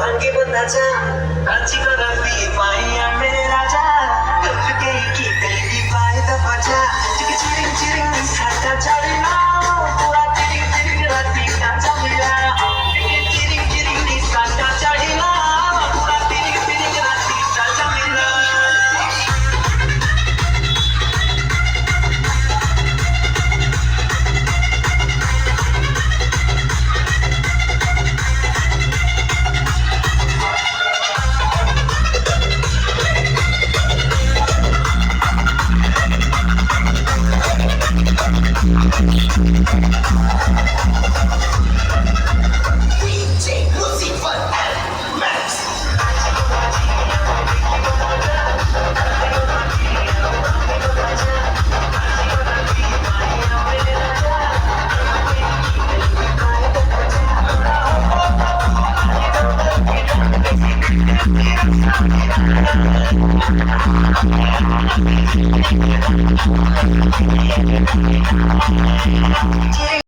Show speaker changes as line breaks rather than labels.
भाग्य बताचा काची कराती माया मेरे राजा कल के की तेरी फायदा बचा चिक चिरिंग चिरिंग खाता चलना पूरा चिरिंग चिरिंग राती का चलना चिक चिरिंग चिरिंग खाता चलना पूरा चिरिंग चिरिंग राती का चलना DJ Lucifer and Max. Yeah.